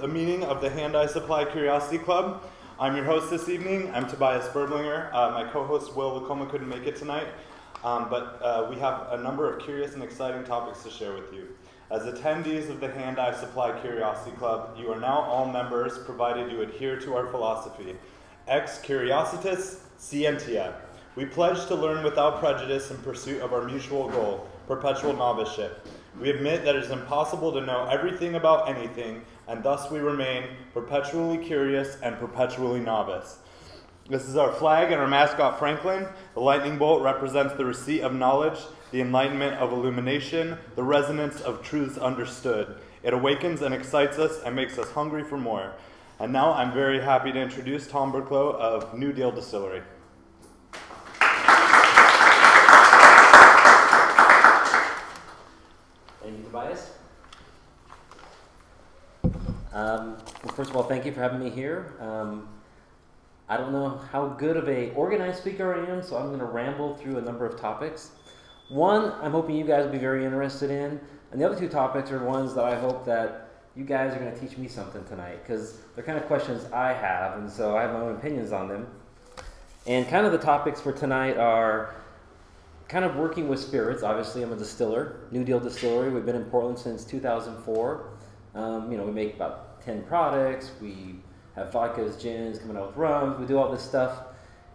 A meeting of the Hand-Eye Supply Curiosity Club. I'm your host this evening. I'm Tobias Berblinger. My co-host Will Wacoma couldn't make it tonight, but we have a number of curious and exciting topics to share with you. As attendees of the Hand-Eye Supply Curiosity Club, you are now all members, provided you adhere to our philosophy. Ex curiositas scientia. We pledge to learn without prejudice in pursuit of our mutual goal, perpetual noviceship. We admit that it is impossible to know everything about anything, and thus we remain perpetually curious and perpetually novice. This is our flag and our mascot, Franklin. The lightning bolt represents the receipt of knowledge, the enlightenment of illumination, the resonance of truths understood. It awakens and excites us and makes us hungry for more. And now I'm very happy to introduce Tom Burklow of New Deal Distillery. Thank you, Tobias. Well, first of all, thank you for having me here. I don't know how good of an organized speaker I am, so I'm going to ramble through a number of topics. One, I'm hoping you guys will be very interested in, and the other two topics are ones that I hope that you guys are going to teach me something tonight, because they're kind of questions I have, and so I have my own opinions on them. And kind of the topics for tonight are kind of working with spirits. Obviously, I'm a distiller, New Deal Distillery. We've been in Portland since 2004. We make about 10 products. We have vodkas, gins, coming out with rums. We do all this stuff.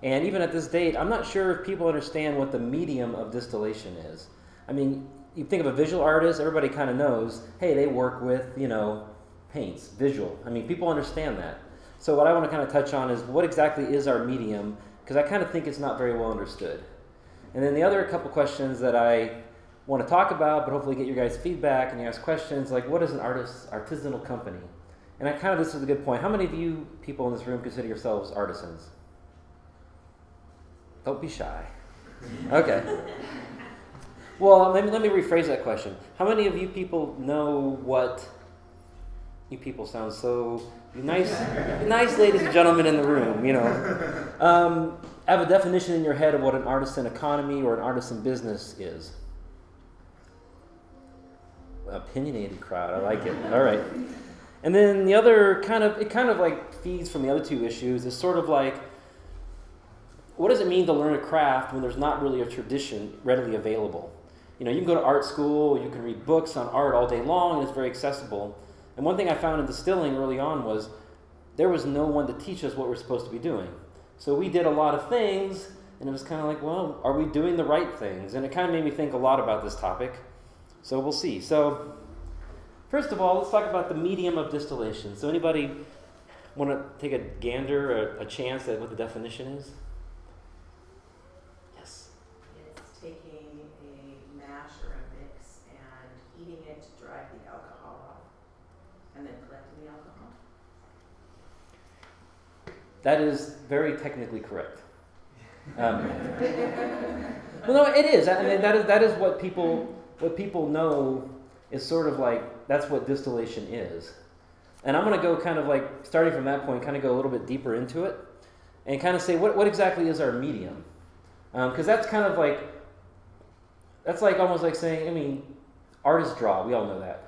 And even at this date, I'm not sure if people understand what the medium of distillation is. I mean, you think of a visual artist, everybody kind of knows, hey, they work with, paints, visual. I mean, people understand that. So what I want to kind of touch on is what exactly is our medium, because I kind of think it's not very well understood. And then the other couple questions that I want to talk about, but hopefully get your guys' feedback and you ask questions, like what is an artisanal company? And this is a good point. How many of you people in this room consider yourselves artisans? Don't be shy. Okay. Well, let me rephrase that question. How many of you people know what... You people sound so nice, nice ladies and gentlemen in the room, have a definition in your head of what an artisan economy or an artisan business is. Opinionated crowd, I like it. All right. And then the other it kind of like feeds from the other two issues. Is sort of like, what does it mean to learn a craft when there's not really a tradition readily available? You can go to art school, you can read books on art all day long, and it's very accessible. And one thing I found in distilling early on was there was no one to teach us what we're supposed to be doing. So we did a lot of things, and it was kind of like, well, are we doing the right things? And it kind of made me think a lot about this topic. So we'll see. So first of all, let's talk about the medium of distillation. So anybody want to take a gander or a chance at what the definition is? Yes? It's taking a mash or a mix and heating it to drive the alcohol off, and then collecting the alcohol. That is very technically correct. Well, no, it is. I mean, that is what people know is sort of like, that's what distillation is. And I'm going to go kind of like, starting from that point, kind of go a little bit deeper into it and kind of say, what exactly is our medium? Because that's kind of like, that's like almost like saying, artists draw. We all know that.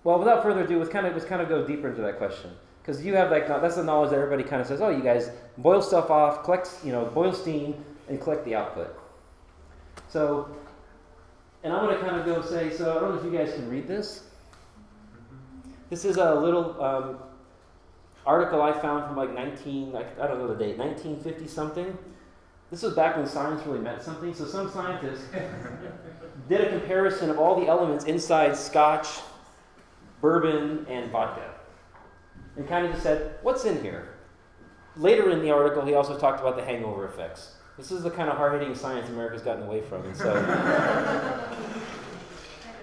Well, without further ado, let's kind of go deeper into that question. Because you have that's the knowledge that everybody kind of says, oh, you guys boil stuff off, boil steam, and collect the output. So, and I'm going to kind of go say, so I don't know if you guys can read this. This is a little article I found from I don't know the date, 1950 something. This was back when science really meant something. So some scientists did a comparison of all the elements inside Scotch, bourbon, and vodka. And kind of just said, what's in here? Later in the article, he also talked about the hangover effects. This is the kind of hard-hitting science America's gotten away from. And so,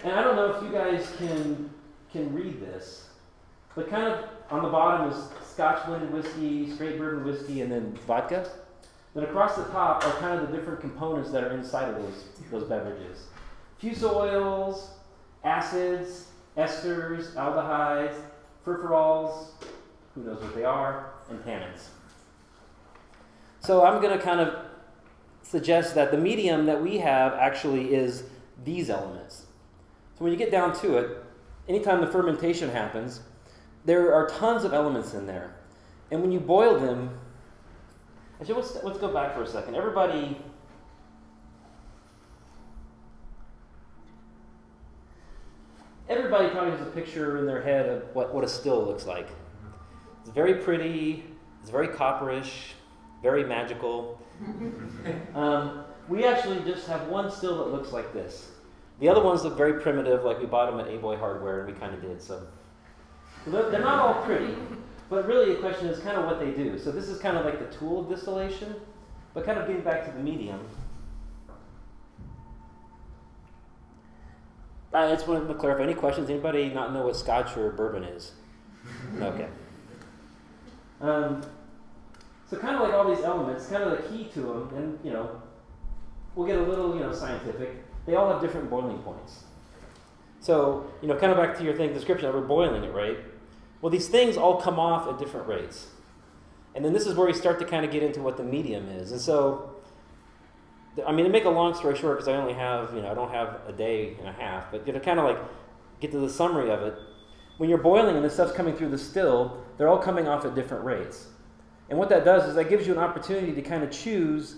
and I don't know if you guys can read this, but kind of on the bottom is Scotch blended whiskey, straight bourbon whiskey, and then vodka. Then across the top are kind of the different components that are inside of those beverages. Fusel oils, acids, esters, aldehydes, furfurols, who knows what they are, and tannins. So I'm going to kind of suggest that the medium that we have actually is these elements. So when you get down to it, anytime the fermentation happens, there are tons of elements in there. And when you boil them, actually, let's go back for a second. Everybody probably has a picture in their head of what a still looks like. It's very pretty, it's very copperish, very magical. We actually just have one still that looks like this. The other ones look very primitive, like we bought them at A-Boy Hardware, and we kind of did. So they're not all pretty, but really the question is kind of what they do. So this is kind of like the tool of distillation, but kind of getting back to the medium. I just wanted to clarify. Any questions? Anybody not know what Scotch or bourbon is? Okay. So kind of like all these elements, kind of the key to them, and we'll get a little scientific. They all have different boiling points. So kind of back to your description, we're boiling it, right? Well, these things all come off at different rates, and then this is where we start to kind of get into what the medium is. And so, I mean, to make a long story short, because I only have I don't have a day and a half, but to kind of like get to the summary of it, when you're boiling and this stuff's coming through the still, they're all coming off at different rates. And what that does is that gives you an opportunity to kind of choose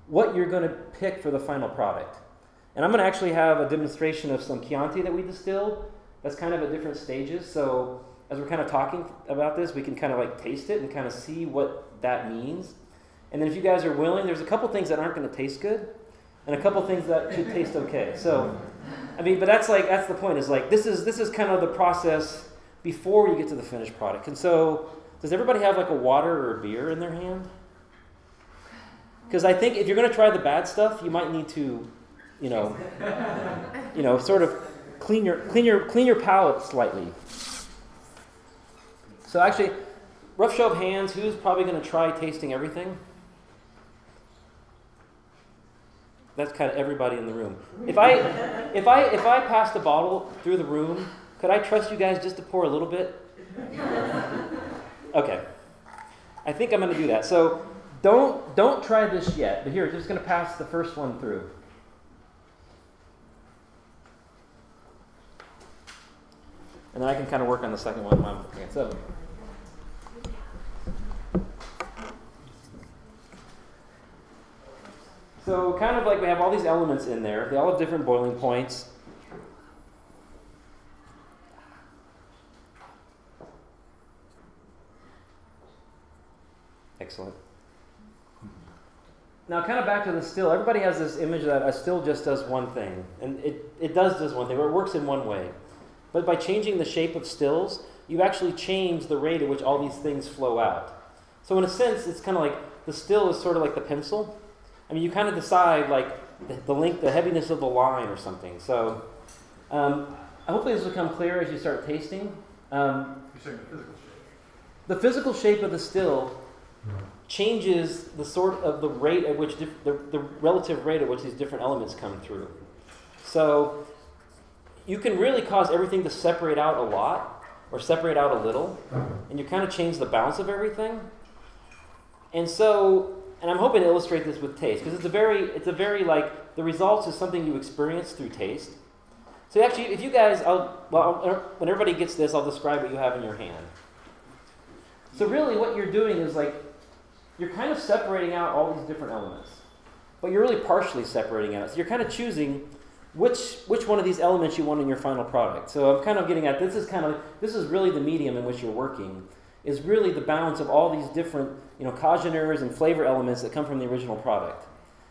what you're going to pick for the final product. And I'm going to actually have a demonstration of some Chianti that we distilled that's kind of at different stages. So as we're kind of talking about this, we can kind of like taste it and kind of see what that means. And then if you guys are willing, there's a couple things that aren't going to taste good and a couple things that should taste okay. So, I mean, but that's the point, is like this is kind of the process before you get to the finished product. And so, does everybody have like a water or a beer in their hand? Because I think if you're going to try the bad stuff, you might need to, sort of clean your palate slightly. So actually, rough show of hands, who's probably going to try tasting everything? That's kind of everybody in the room. If I passed a bottle through the room, could I trust you guys just to pour a little bit? Okay. I think I'm going to do that. So don't try this yet. But here, just going to pass the first one through. And then I can kind of work on the second one. Okay, so. So kind of like we have all these elements in there. They all have different boiling points. Excellent. Now kind of back to the still. Everybody has this image that a still just does one thing. And it does one thing, or it works in one way. But by changing the shape of stills, you actually change the rate at which all these things flow out. So in a sense, it's kind of like the still is sort of like the pencil. I mean, you kind of decide like the length, the heaviness of the line or something. So hopefully this will become clear as you start tasting. You're saying the physical shape. The physical shape of the still changes the sort of the rate at which the relative rate at which these different elements come through. So you can really cause everything to separate out a lot or separate out a little, and you kind of change the balance of everything. And I'm hoping to illustrate this with taste, because it's a very like, the results is something you experience through taste. So actually, if you guys, when everybody gets this, I'll describe what you have in your hand. So really what you're doing is like, you're kind of separating out all these different elements, but you're really partially separating out. So you're kind of choosing which one of these elements you want in your final product. So I'm kind of getting at, this is really the medium in which you're working, is really the balance of all these different congeners and flavor elements that come from the original product.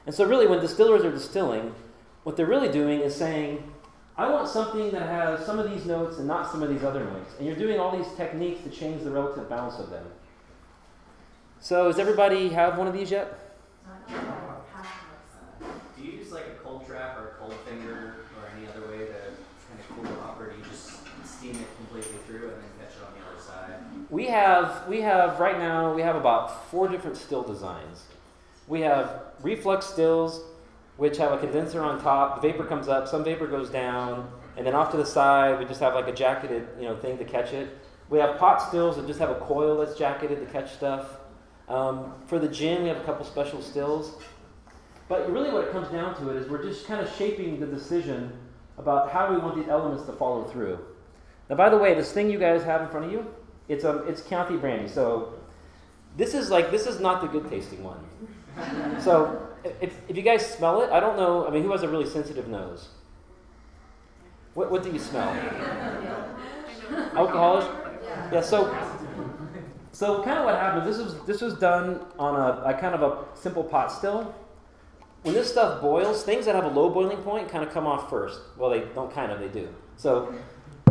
And so really when distillers are distilling, what they're really doing is saying, I want something that has some of these notes and not some of these other notes. And you're doing all these techniques to change the relative balance of them. So does everybody have one of these yet? Do you use like a cold trap or a cold finger or any other way to kind of cool it off, or do you just steam it completely through and then catch it on the other side? We have right now, we have about 4 different still designs. We have reflux stills, which have a condenser on top. The vapor comes up, some vapor goes down, and then off to the side, we just have like a jacketed thing to catch it. We have pot stills that just have a coil that's jacketed to catch stuff. For the gin, we have a couple special stills. But really what it comes down to is we're just kind of shaping the decision about how we want these elements to follow through. Now, by the way, this thing you guys have in front of you, It's Chianti brandy. So this is not the good tasting one. So if you guys smell it, I don't know. I mean, who has a really sensitive nose? What do you smell? Alcoholic? Yeah. So kind of what happens. This was done on a kind of a simple pot still. When this stuff boils, things that have a low boiling point kind of come off first. Well, they don't kind of, they do. So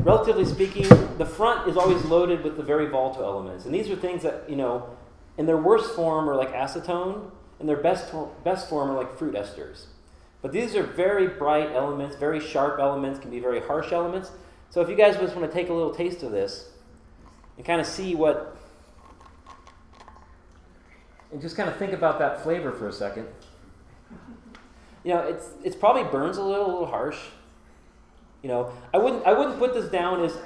relatively speaking, the front is always loaded with the very volatile elements. And these are things that, in their worst form are like acetone, and their best form are like fruit esters. But these are very bright elements, very sharp elements, can be very harsh elements. So if you guys just want to take a little taste of this and kind of see and just kind of think about that flavor for a second. It's probably burns a little harsh. I wouldn't put this down as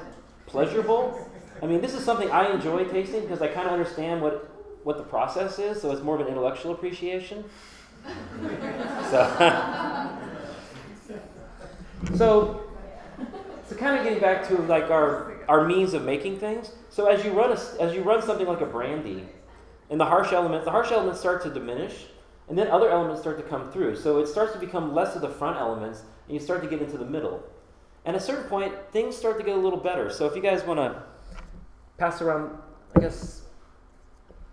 pleasurable. I mean, this is something I enjoy tasting because I kind of understand what the process is, so it's more of an intellectual appreciation. So kind of getting back to like our means of making things. So as you run something like a brandy, and the harsh elements start to diminish. And then other elements start to come through. So it starts to become less of the front elements, and you start to get into the middle. And at a certain point, things start to get a little better. So if you guys want to pass around, I guess,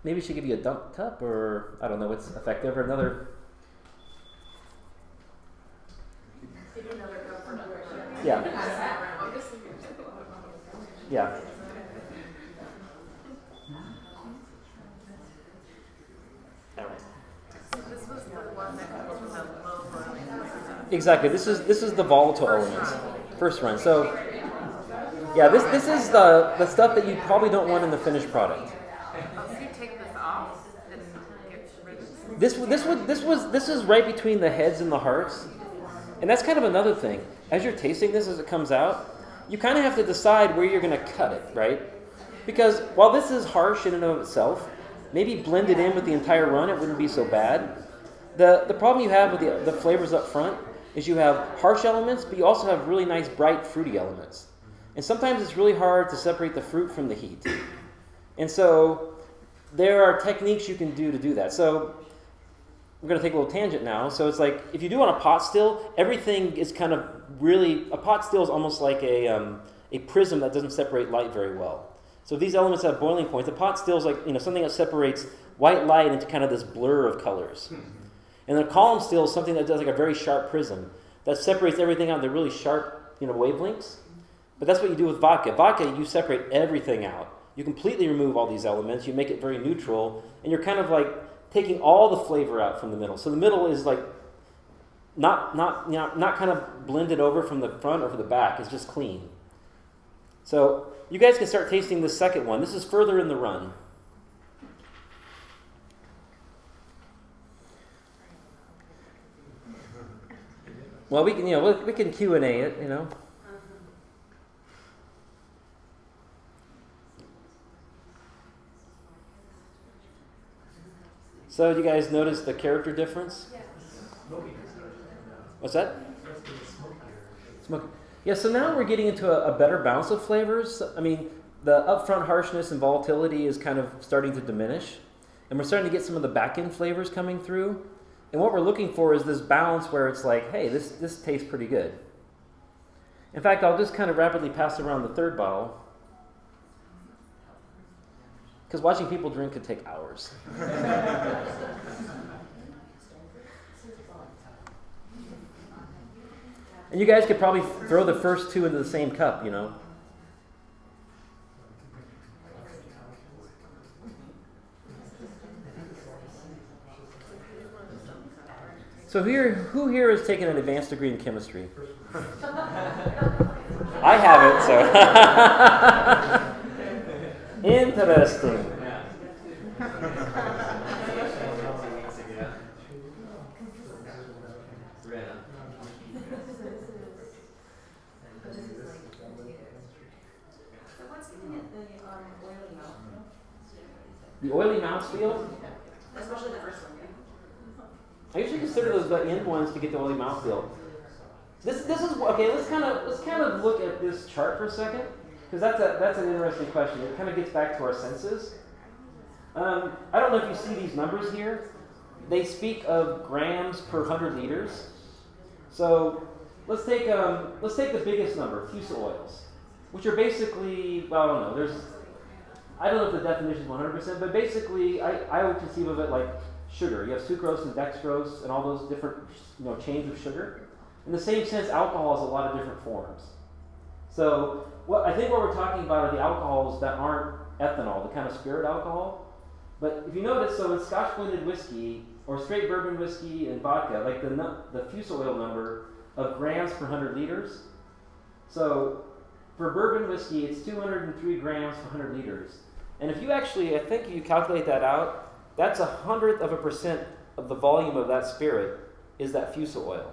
maybe we should give you a dump cup, or I don't know what's effective, or another. Yeah. Yeah. Exactly. This is the volatile elements. First run. So yeah, this is the stuff that you probably don't want in the finished product. So you take this off and get rid of it? This is right between the heads and the hearts. And that's kind of another thing. As you're tasting this as it comes out, you kind of have to decide where you're going to cut it, right? Because while this is harsh in and of itself, maybe blended in with the entire run, it wouldn't be so bad. The problem you have with the flavors up front is you have harsh elements, but you also have really nice, bright, fruity elements. And sometimes it's really hard to separate the fruit from the heat. And so there are techniques you can do to do that. So we're going to take a little tangent now. So it's like, if you do on a pot still, everything is kind of really, a pot still is almost like a prism that doesn't separate light very well. So these elements have boiling points. A pot still is like, something that separates white light into kind of this blur of colors. And a column still is something that does like a very sharp prism that separates everything out into really sharp, wavelengths. But that's what you do with vodka. Vodka, you separate everything out. You completely remove all these elements. You make it very neutral, and you're kind of like taking all the flavor out from the middle. So the middle is like not kind of blended over from the front or from the back. It's just clean. So you guys can start tasting the second one. This is further in the run. Well, we can Q&A it, So, do you guys notice the character difference? Yes. What's that? Smoky. Yeah, so now we're getting into a better balance of flavors. I mean, the upfront harshness and volatility is kind of starting to diminish. And we're starting to get some of the back-end flavors coming through. And what we're looking for is this balance where it's like, hey, this tastes pretty good. In fact, I'll just kind of rapidly pass around the third bottle. Because watching people drink could take hours. And you guys could probably throw the first two into the same cup, So who here has taken an advanced degree in chemistry? I haven't, so. Interesting. The oily mouthfeel? Especially the first one. I usually consider those the end ones to get the oily mouthfeel. This is okay. Let's kind of look at this chart for a second. because that's an interesting question. It kind of gets back to our senses. I don't know if you see these numbers here. They speak of grams per 100 liters. So let's take the biggest number, fusel oils, which are basically, well, I don't know. I don't know if the definition is 100%, but basically I would conceive of it like sugar. You have sucrose and dextrose and all those different chains of sugar. In the same sense, alcohol has a lot of different forms. So I think what we're talking about are the alcohols that aren't ethanol, the kind of spirit alcohol. But if you notice, so in Scotch blended whiskey or straight bourbon whiskey and vodka, like the fusel oil number of grams per 100 liters. So for bourbon whiskey, it's 203 grams per 100 liters. And if you actually, I think you calculate that out, that's 0.1% of the volume of that spirit is that fusel oil.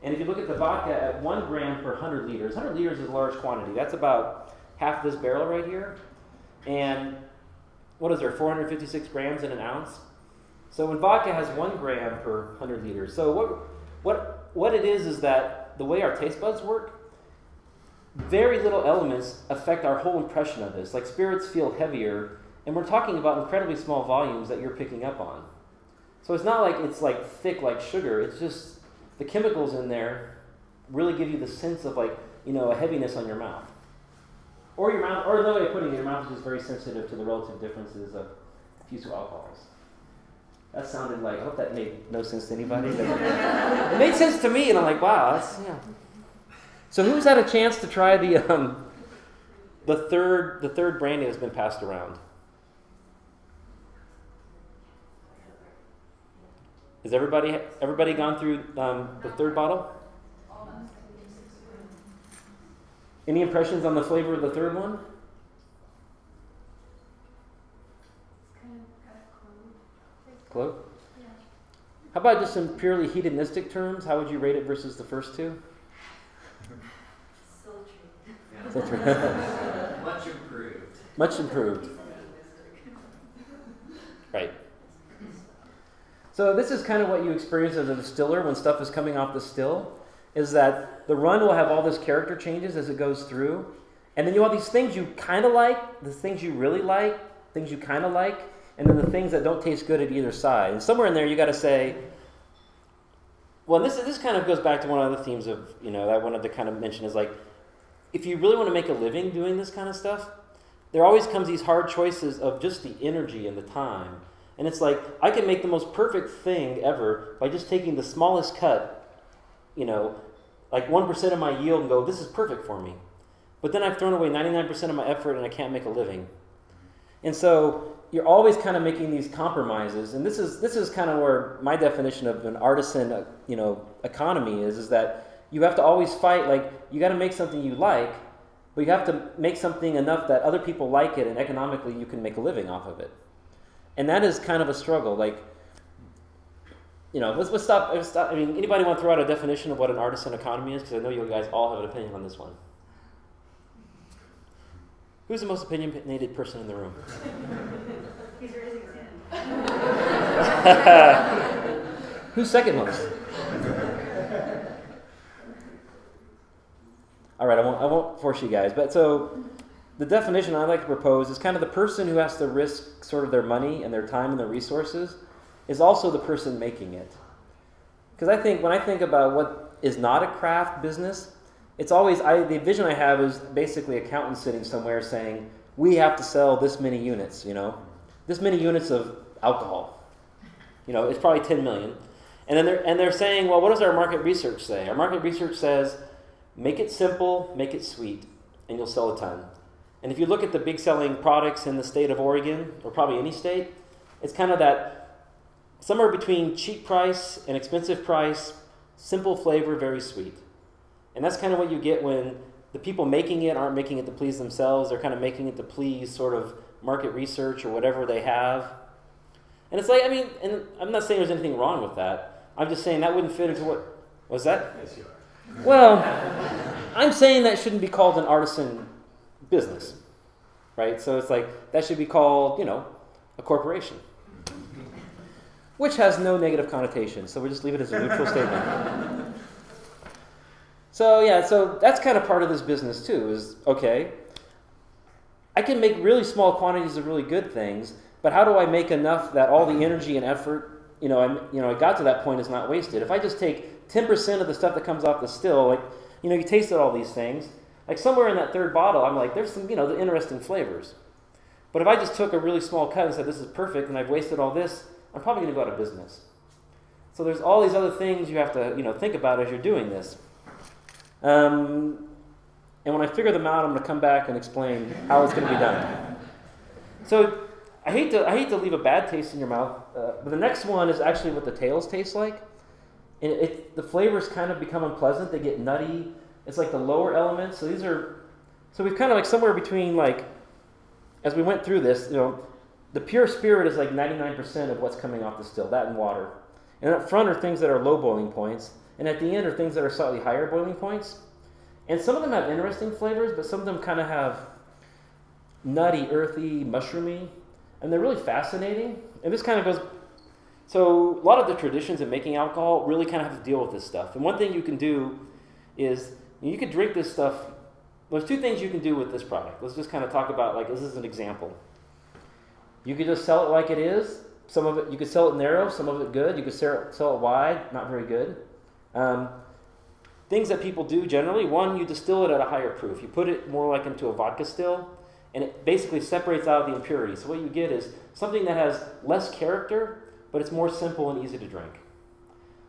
And if you look at the vodka at 1 gram per 100 liters, 100 liters is a large quantity. That's about half this barrel right here. And what is there, 456 grams in an ounce? So when vodka has 1 gram per 100 liters. So what it is that the way our taste buds work, very little elements affect our whole impression of this. Like spirits feel heavier, and we're talking about incredibly small volumes that you're picking up on. So it's not like it's like thick like sugar. It's just the chemicals in there really give you the sense of like, a heaviness on your mouth. Or your mouth, or another way of putting it, your mouth is just very sensitive to the relative differences of fusel alcohols. That sounded like, I hope that made no sense to anybody. It made sense to me, and I'm like, wow, yeah. So who's had a chance to try the third brandy that's been passed around? Has everybody gone through the third bottle? Any impressions on the flavor of the third one? Clove? Yeah. How about just in purely hedonistic terms? How would you rate it versus the first two? Sultry. Much improved. Much improved. Right. So this is kind of what you experience as a distiller when stuff is coming off the still, is that the run will have all this character changes as it goes through. And then you have these things you kind of like, the things you really like, things you kind of like, and then the things that don't taste good at either side. And somewhere in there you got to say, well, this kind of goes back to one of the themes of, that I wanted to kind of mention is like, if you really want to make a living doing this kind of stuff, there always comes these hard choices of just the energy and the time. And it's like, I can make the most perfect thing ever by just taking the smallest cut, like 1% of my yield and go, this is perfect for me. But then I've thrown away 99% of my effort and I can't make a living. And so you're always kind of making these compromises. And this is kind of where my definition of an artisan, economy is that you have to always fight, like, you got to make something you like, but you have to make something enough that other people like it and economically you can make a living off of it. And that is kind of a struggle. Like, let's stop. I mean, anybody want to throw out a definition of what an artisan economy is? Because I know you guys all have an opinion on this one. Who's the most opinionated person in the room? He's raising his hand. Who's second most? All right, I won't force you guys. But so the definition I like to propose is kind of the person who has to risk sort of their money and their time and their resources is also the person making it. Because I think when I think about what is not a craft business, it's always, the vision I have is basically accountants sitting somewhere saying, we have to sell this many units, this many units of alcohol. It's probably 10 million. And then they're saying, well, what does our market research say? Our market research says, make it simple, make it sweet, and you'll sell a ton. And if you look at the big selling products in the state of Oregon, or probably any state, it's kind of that somewhere between cheap price and expensive price, simple flavor, very sweet. And that's kind of what you get when the people making it aren't making it to please themselves. They're kind of making it to please sort of market research or whatever they have. And it's like, and I'm not saying there's anything wrong with that. I'm just saying that wouldn't fit into what was that? Yes, you are. Well, I'm saying that shouldn't be called an artisan business, right? So it's like, that should be called, a corporation, which has no negative connotation. So we'll just leave it as a neutral statement. So that's kind of part of this business too, is, okay, I can make really small quantities of really good things, but how do I make enough that all the energy and effort, I got to that point is not wasted? If I just take 10% of the stuff that comes off the still, like, you tasted all these things, like somewhere in that third bottle, I'm like, there's some, the interesting flavors. But if I just took a really small cut and said, this is perfect, and I've wasted all this, I'm probably going to go out of business. So there's all these other things you have to, think about as you're doing this. And when I figure them out, I'm going to come back and explain how it's going to be done. So I hate to leave a bad taste in your mouth, but the next one is actually what the tails taste like. And the flavors kind of become unpleasant. They get nutty. It's like the lower elements. So we've kind of like somewhere between, like, as we went through this, the pure spirit is like 99% of what's coming off the still, that and water. And up front are things that are low boiling points, and at the end are things that are slightly higher boiling points. And some of them have interesting flavors, but some of them kind of have nutty, earthy, mushroomy, and they're really fascinating. And this kind of goes, so a lot of the traditions of making alcohol really kind of have to deal with this stuff. And one thing you can do is, you could drink this stuff. There's two things you can do with this product. Let's just kind of talk about, like, this is an example. You could just sell it like it is. Some of it, you could sell it narrow, some of it good. You could sell it wide, not very good. Things that people do generally, one, you distill it at a higher proof. You put it more like into a vodka still, and it basically separates out the impurities. So what you get is something that has less character, but it's more simple and easy to drink.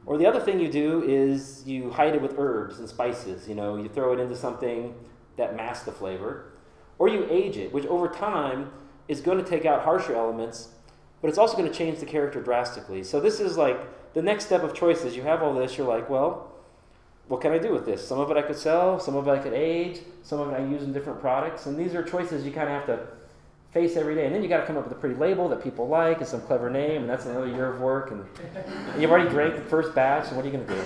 Or the other thing you do is you hide it with herbs and spices. You throw it into something that masks the flavor. Or you age it, which over time is going to take out harsher elements, but it's also going to change the character drastically. So this is like the next step of choices. You have all this, you're like, well, what can I do with this? Some of it I could sell, some of it I could age, some of it I use in different products, and these are choices you kind of have to face every day. And then you got to come up with a pretty label that people like and some clever name, and that's another year of work. And you've already drank the first batch, and what are you going to do?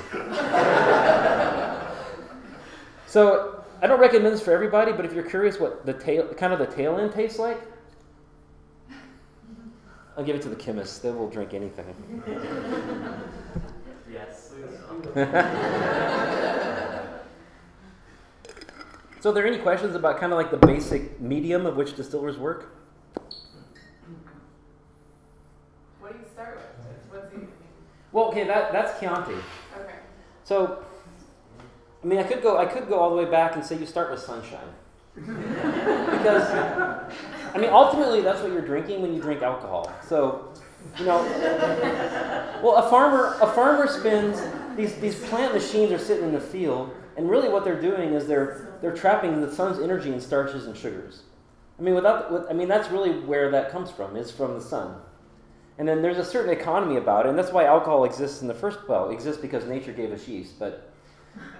So I don't recommend this for everybody, but if you're curious what the tail end tastes like, I'll give it to the chemists. They will drink anything. Yes. So are there any questions about kind of like the basic medium of which distillers work? What do you start with? What's the... Well, okay, that's Chianti. Okay. So, I mean, I could go all the way back and say you start with sunshine. Because, I mean, ultimately that's what you're drinking when you drink alcohol. So, well, a farmer spins, these plant machines are sitting in the field, and really what they're doing is they're trapping the sun's energy in starches and sugars. I mean, that's really where that comes from, is from the sun. And then there's a certain economy about it, and that's why alcohol exists in the first place. It exists because nature gave us yeast. But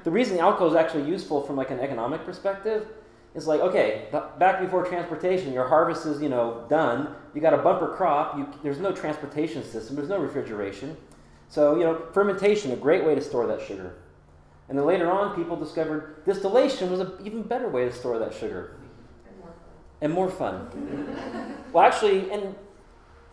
the reason alcohol is actually useful from like an economic perspective is like, okay, back before transportation, your harvest is, done. You got a bumper crop. There's no transportation system. There's no refrigeration. So, fermentation, a great way to store that sugar. And then later on, people discovered distillation was an even better way to store that sugar. And more fun. Well, actually, and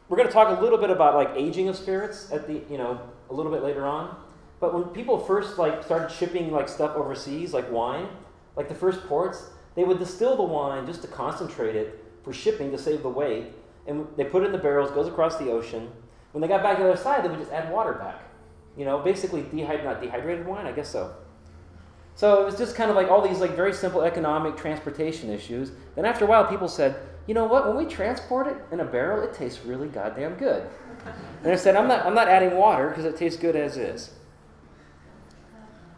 we're going to talk a little bit about like aging of spirits at the, a little bit later on. But when people first started shipping stuff overseas, like wine, like the first ports, they would distill the wine just to concentrate it for shipping to save the weight. And they put it in the barrels, goes across the ocean. When they got back to the other side, they would just add water back. Basically not dehydrated wine, I guess so. So it was just kind of like all these very simple economic transportation issues. Then after a while, people said, you know what? When we transport it in a barrel, it tastes really goddamn good. And I said, I'm not adding water because it tastes good as is.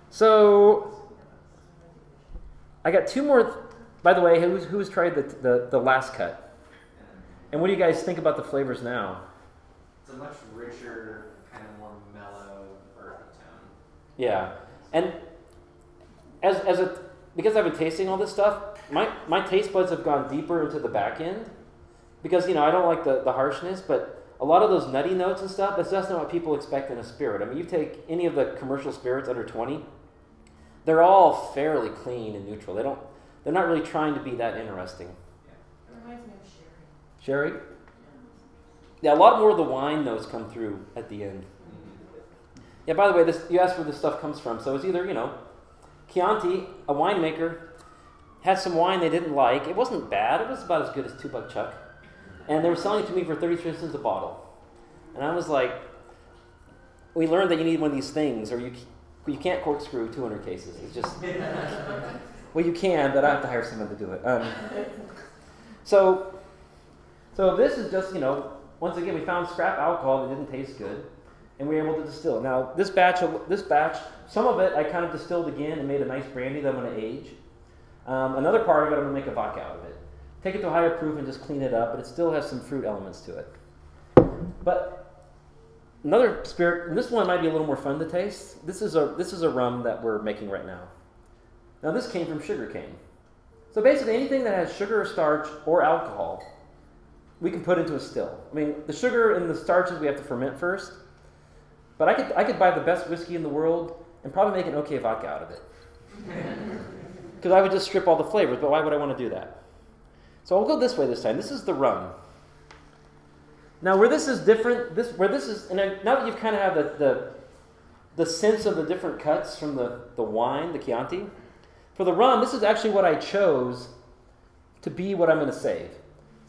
So I got two more. By the way, who's tried the last cut? And what do you guys think about the flavors now? It's a much richer, kind of more mellow, earthy tone. Yeah, and because I've been tasting all this stuff, my taste buds have gone deeper into the back end because I don't like the harshness, but a lot of those nutty notes and stuff, that's just not what people expect in a spirit. I mean, you take any of the commercial spirits under 20, they're all fairly clean and neutral. They're not really trying to be that interesting. It reminds me of Sherry? Yeah, a lot more of the wine notes come through at the end. Yeah, by the way, you asked where this stuff comes from. So it's either, Chianti, a winemaker, had some wine they didn't like. It wasn't bad. It was about as good as $2 Chuck. And they were selling it to me for 33 cents a bottle. And I was like, we learned that you need one of these things, or you can't corkscrew 200 cases. It's just, well, you can, but I have to hire someone to do it. So this is just, once again, we found scrap alcohol that didn't taste good, and we were able to distill. Now, this batch, some of it I kind of distilled again and made a nice brandy that I'm going to age. Another part of it, I'm going to make a vodka out of it. Take it to a higher proof and just clean it up, but it still has some fruit elements to it. But another spirit, and this one might be a little more fun to taste. This is a rum that we're making right now. Now, this came from sugarcane. So basically, anything that has sugar or starch or alcohol, we can put into a still. I mean, the sugar and the starches we have to ferment first. But I could buy the best whiskey in the world and probably make an okay vodka out of it. Because I would just strip all the flavors, but why would I want to do that? So I'll go this way this time. This is the rum. Now, where this is different, now that you've kind of have the sense of the different cuts from the wine, the Chianti, for the rum, this is actually what I chose to be what I'm going to save.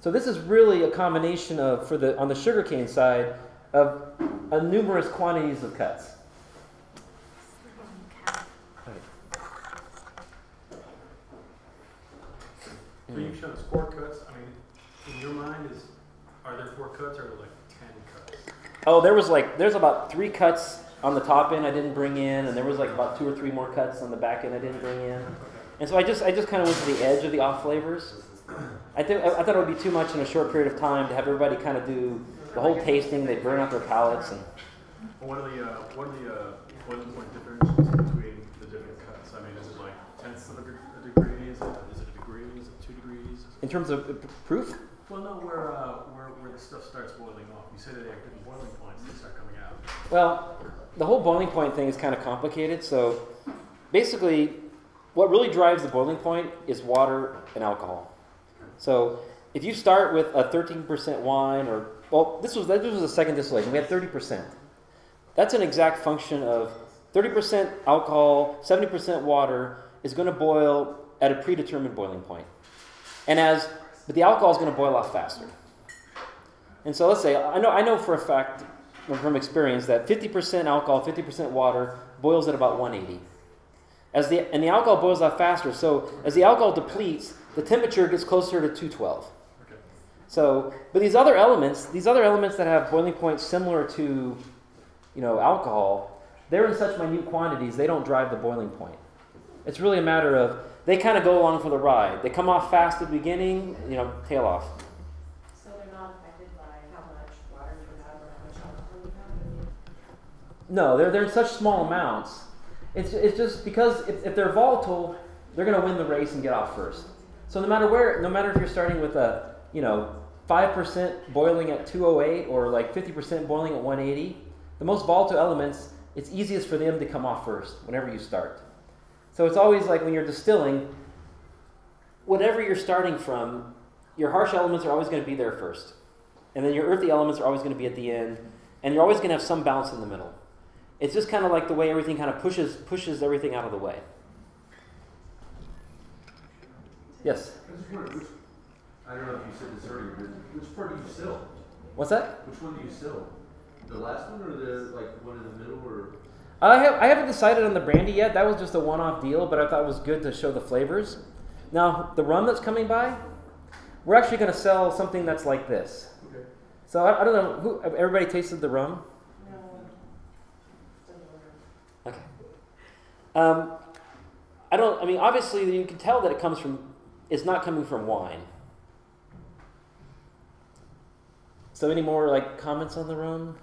So this is really a combination of, on the sugarcane side, of numerous quantities of cuts. So you've shown us 4 cuts. I mean, in your mind, are there 4 cuts or are there like 10 cuts? Oh, there's about 3 cuts on the top end I didn't bring in, and there was like about 2 or 3 more cuts on the back end I didn't bring in. And so I just kind of went to the edge of the off flavors. I thought it would be too much in a short period of time to have everybody kind of do the whole tasting. They burn out their palates. And what are the boiling point differences between the different cuts? I mean, is it like tenths of a degree? Is it a degree? Is it 2 degrees? in terms of proof? Well, no, where the stuff starts boiling off. You say that they have different boiling points, they start coming out. Well, the whole boiling point thing is kind of complicated. So basically, what really drives the boiling point is water and alcohol. So if you start with a 13% wine, this was the second distillation. We had 30%. That's an exact function of 30% alcohol, 70% water is going to boil at a predetermined boiling point. But the alcohol is going to boil off faster. And so let's say, I know for a fact from experience that 50% alcohol, 50% water boils at about 180. And the alcohol boils off faster, so as the alcohol depletes, the temperature gets closer to 212. Okay. So, but these other elements that have boiling points similar to, alcohol, they're in such minute quantities, they don't drive the boiling point. It's really a matter of, they kind of go along for the ride. They come off fast at the beginning, tail off. So they're not affected by how much water you have or how much alcohol you have? No, they're in such small amounts. It's just because if they're volatile, they're going to win the race and get off first. So no matter if you're starting with a 5% boiling at 208 or like 50% boiling at 180, the most volatile elements, it's easiest for them to come off first whenever you start. So it's always like when you're distilling, whatever you're starting from, your harsh elements are always going to be there first. And then your earthy elements are always going to be at the end. And you're always going to have some balance in the middle. It's just kind of like the way everything kind of pushes everything out of the way. Yes? I just wondered I don't know if you said this earlier, but which part do you still? What's that? Which one do you still? The last one or the one in the middle or? I haven't decided on the brandy yet. That was just a one-off deal, but I thought it was good to show the flavors. Now, the rum that's coming by, we're actually going to sell something that's like this. Okay. So I don't know, everybody tasted the rum? No. Okay. Obviously you can tell that it's not coming from wine. So any more comments on the rum?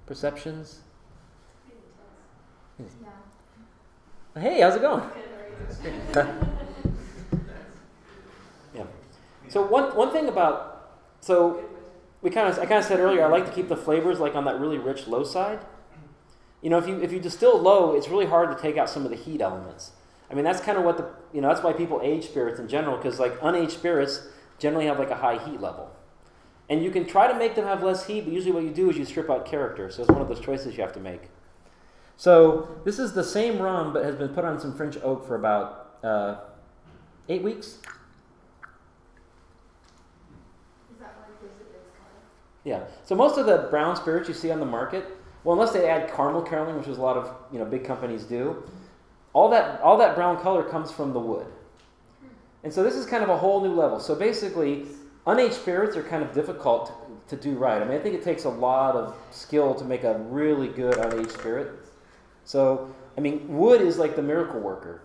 Perceptions? Yeah. Hey, how's it going? Yeah. So one thing about, I kind of said earlier, I like to keep the flavors on that really rich low side. If you distill low, it's really hard to take out some of the heat elements. I mean, that's kind of what that's why people age spirits in general, because unaged spirits generally have a high heat level. And you can try to make them have less heat, but usually what you do is you strip out character. So it's one of those choices you have to make. So this is the same rum, but has been put on some French oak for about 8 weeks. Is that why it gives it its color? Yeah. So most of the brown spirits you see on the market, well, unless they add caramel caroling, which is a lot of big companies do, all that brown color comes from the wood. And so this is kind of a whole new level. So basically, unaged spirits are kind of difficult to do right. I mean, I think it takes a lot of skill to make a really good unaged spirit. So, I mean, wood is like the miracle worker.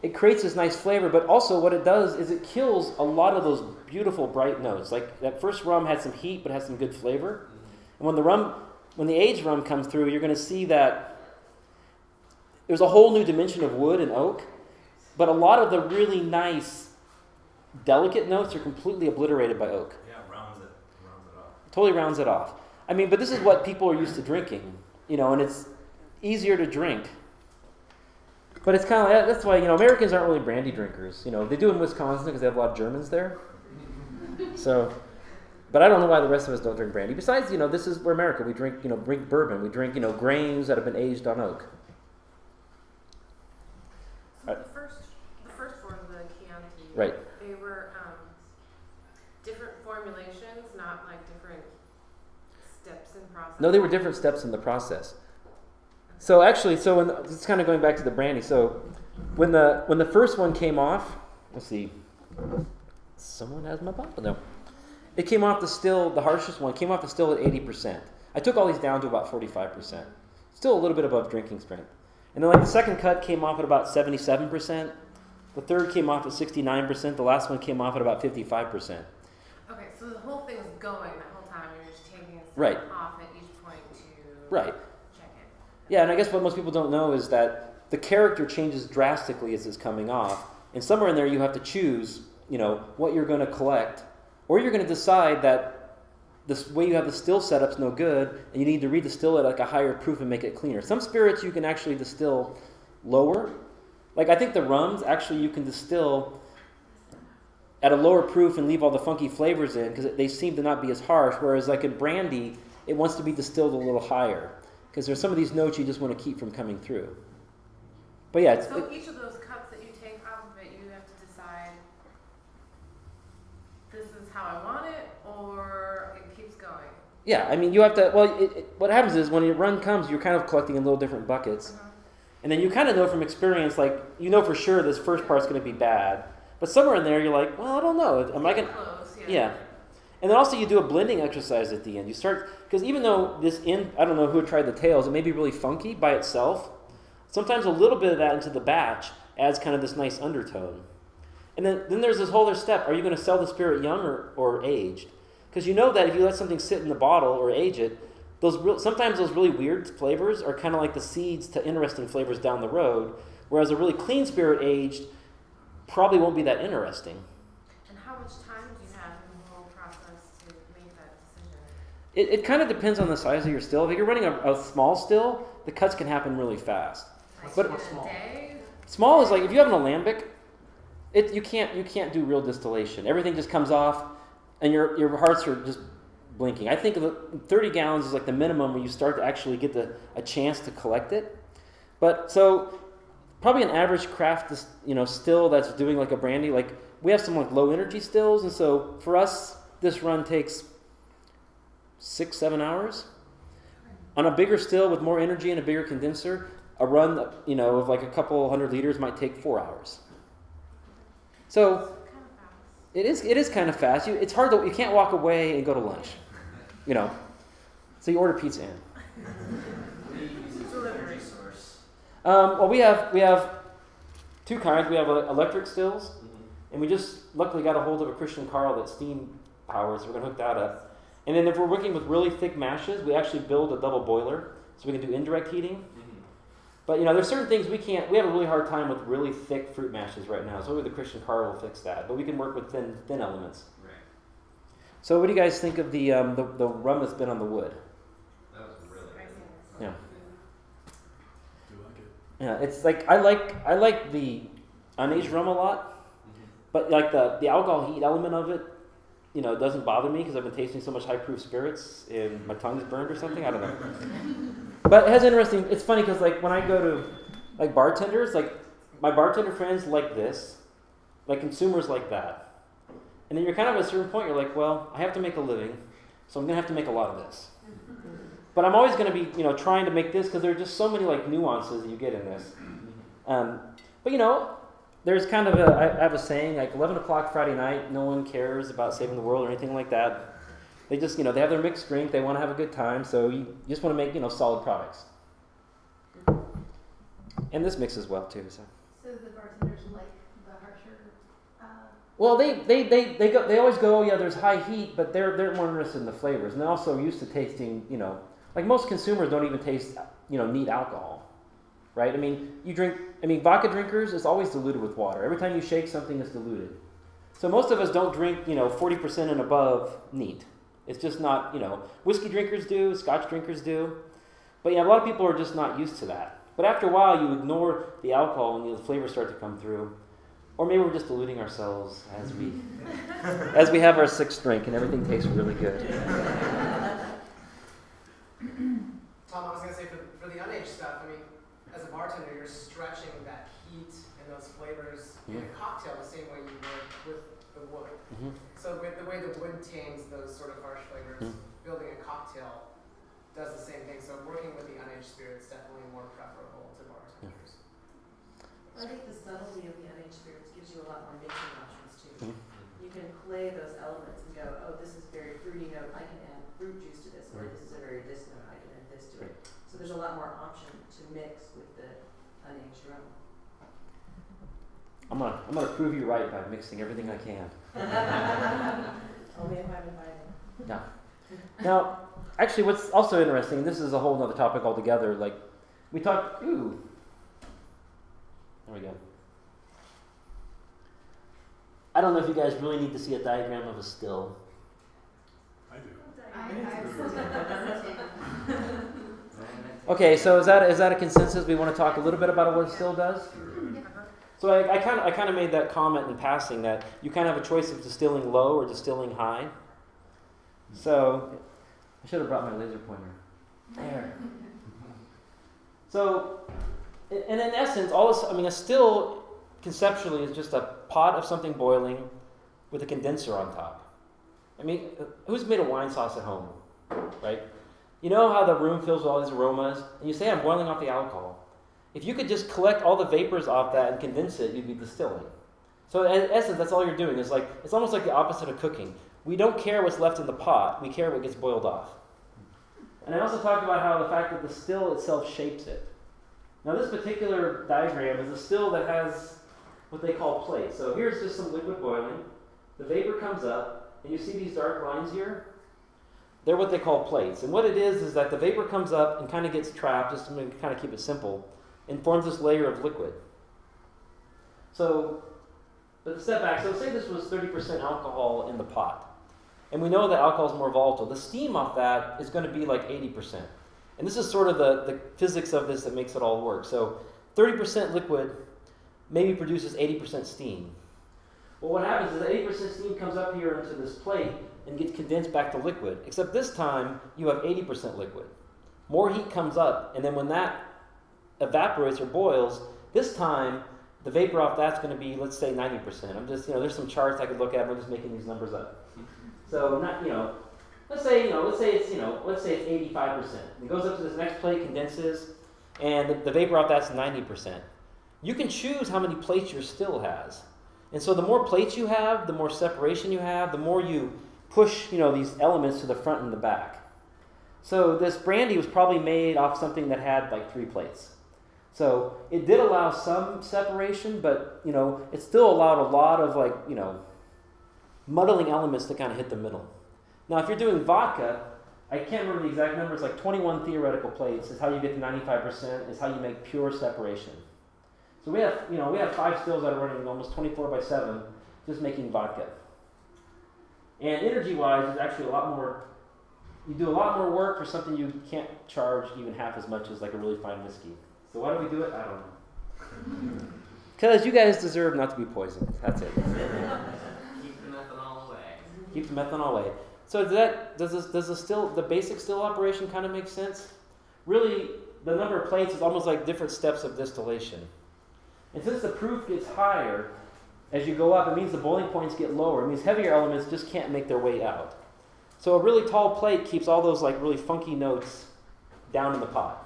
It creates this nice flavor, but also what it does is it kills a lot of those beautiful bright notes. Like that first rum had some heat, but has some good flavor. And when the aged rum comes through, you're going to see that there's a whole new dimension of wood and oak, but a lot of the really nice, delicate notes are completely obliterated by oak. Yeah, rounds it off. Totally rounds it off. I mean, but this is what people are used to drinking, and it's easier to drink. But it's kind of, that's why, Americans aren't really brandy drinkers. They do in Wisconsin because they have a lot of Germans there. So, but I don't know why the rest of us don't drink brandy. Besides, this is, we're America. We drink, drink bourbon. We drink, grains that have been aged on oak. So the first form of the Chianti, Right. they were different formulations, not like different steps in process. No, they were different steps in the process. So actually, it's kind of going back to the brandy. So when the first one came off, let's see, someone has my bottle. No, it came off the still. The harshest one came off the still at 80%. I took all these down to about 45%. Still a little bit above drinking strength. And then the second cut came off at about 77%. The third came off at 69%. The last one came off at about 55%. Okay, so the whole thing is going the whole time. You're just taking a step Right. off at each point to Right. check it. Yeah, and I guess what most people don't know is that the character changes drastically as it's coming off. And somewhere in there you have to choose, what you're going to collect. Or you're going to decide that this way you have the still setup's no good, and you need to redistill it at a higher proof and make it cleaner. Some spirits you can actually distill lower. Like I think the rums, actually you can distill at a lower proof and leave all the funky flavors in because they seem to not be as harsh, whereas like in brandy, it wants to be distilled a little higher because there's some of these notes you just want to keep from coming through. But yeah, So each of those cups that you take off of it, you have to decide, this is how I want it, or it keeps going. yeah, I mean, you have to, well, what happens is when your run comes, you're kind of collecting in little different buckets. And then you kind of know from experience, like, for sure this first part's going to be bad. But somewhere in there, you're like, well, I don't know. Am I going to... Close, Yeah. And then also you do a blending exercise at the end. You start, because even though I don't know who tried the tails, it may be really funky by itself. Sometimes a little bit of that into the batch adds kind of this nice undertone. And then there's this whole other step. Are you going to sell the spirit young or aged? Because you know that if you let something sit in the bottle or age it, sometimes those really weird flavors are kind of like the seeds to interesting flavors down the road, whereas a really clean spirit aged probably won't be that interesting. And how much time do you have in the whole process to make that decision? It kind of depends on the size of your still. If you're running a small still, the cuts can happen really fast. But in a day? Small is like, if you have an alembic, you can't do real distillation. Everything just comes off, and your hearts are just blinking. I think 30 gallons is like the minimum where you start to actually get a chance to collect it. But so probably an average craft, still that's doing like a brandy, like we have some like low energy stills, and so for us this run takes 6-7 hours. On a bigger still with more energy and a bigger condenser, a run of like a couple 100 liters might take 4 hours. So it is kind of fast. It's hard you can't walk away and go to lunch, So you order pizza in. Delivery source. Well, we have two kinds. We have electric stills, and we just luckily got a hold of a Christian Carl that steam powers. So we're gonna hook that up. And then if we're working with really thick mashes, we actually build a double boiler so we can do indirect heating. But there's certain things we can't. We have a really hard time with really thick fruit mashes right now. So maybe the Christian Carl will fix that. But we can work with thin elements. Right. So what do you guys think of the rum that's been on the wood? That was really good. Yeah. Do you like it? Yeah, it's like I like the unaged rum a lot, but like the alcohol heat element of it, doesn't bother me because I've been tasting so much high proof spirits and my tongue's burned or something. I don't know. But it has interesting. It's funny because like when I go to like bartenders, like my bartender friends like this, like consumers like that. And then you're kind of at a certain point, you're like, well, I have to make a living, so I'm going to have to make a lot of this. But I'm always going to be, trying to make this because there are just so many like nuances that you get in this. But there's kind of I have a saying, like 11 o'clock Friday night, no one cares about saving the world or anything like that. They just, they have their mixed drink, they want to have a good time, so you just want to make, solid products. And this mixes well too, so. So the bartenders like the harsher. Well, they always go, yeah, there's high heat, but they're more interested in the flavors, and they're also used to tasting, like most consumers don't even taste, neat alcohol, right? Vodka drinkers is always diluted with water. Every time you shake something, it's diluted. So most of us don't drink, 40% and above neat. It's just not, whiskey drinkers do, scotch drinkers do, but yeah, a lot of people are just not used to that. But after a while, you ignore the alcohol and the flavors start to come through. Or maybe we're just deluding ourselves as we have our sixth drink and everything tastes really good. Tom, I was going to say for the unaged stuff, as a bartender, you're stretching that heat and those flavors in a cocktail the same way you would with the wood. Mm-hmm. So with the way the wood tames those sort of harsh flavors, building a cocktail does the same thing. So working with the unaged spirits definitely more preferable to bartenders. I think the subtlety of the unaged spirits gives you a lot more mixing options too. Mm-hmm. You can play those elements and go, oh, this is very fruity note, I can add fruit juice to this, or this is a very this note, I can add this to it. So there's a lot more option to mix with the unaged rum. I'm gonna prove you right by mixing everything I can. Only if I'm invited. No. Now, actually, what's also interesting, and this is a whole other topic altogether, like, we talked, there we go. I don't know if you guys really need to see a diagram of a still. I do. Okay, so is that a consensus? We want to talk a little bit about what a still does? So I kind of made that comment in passing that you kind of have a choice of distilling low or distilling high. So I should have brought my laser pointer. There. So, and in essence, a still conceptually is just a pot of something boiling with a condenser on top. Who's made a wine sauce at home, right? You know how the room fills with all these aromas, and you say, I'm boiling off the alcohol. If you could just collect all the vapors off that and condense it, you'd be distilling. So in essence, that's all you're doing. It's almost like the opposite of cooking. We don't care what's left in the pot. We care what gets boiled off. And I also talked about how the fact that the still itself shapes it. Now this particular diagram is a still that has what they call plates. So here's just some liquid boiling. The vapor comes up, and you see these dark lines here? They're what they call plates. And what it is that the vapor comes up and kind of gets trapped, just to kind of keep it simple, and forms this layer of liquid. So, let's step back. So say this was 30% alcohol in the pot. And we know that alcohol is more volatile. The steam off that is going to be like 80%. And this is sort of the physics of this that makes it all work. So 30% liquid maybe produces 80% steam. Well, what happens is that 80% steam comes up here into this plate and gets condensed back to liquid. Except this time, you have 80% liquid. More heat comes up, and then when that evaporates or boils, this time the vapor off that's going to be, let's say, 90%. I'm just, there's some charts I could look at. We're just making these numbers up. So let's say it's 85%. It goes up to this next plate, condenses, and the vapor off that's 90%. You can choose how many plates your still has, and so the more plates you have, the more separation you have, the more you push these elements to the front and the back. So this brandy was probably made off something that had like 3 plates. So it did allow some separation, but it still allowed a lot of muddling elements to kind of hit the middle. Now, if you're doing vodka, I can't remember the exact numbers, like 21 theoretical plates is how you get to 95%, is how you make pure separation. So we have 5 stills that are running almost 24/7, just making vodka. And energy-wise, it's actually a lot more. You do a lot more work for something you can't charge even half as much as like a really fine whiskey. So why do we do it? I don't know. Because you guys deserve not to be poisoned. That's it. Keep the methanol away. Keep the methanol away. So does the basic still operation kind of make sense? Really, the number of plates is almost like different steps of distillation. And since the proof gets higher, as you go up, it means the boiling points get lower. It means heavier elements just can't make their way out. So a really tall plate keeps all those like really funky notes down in the pot.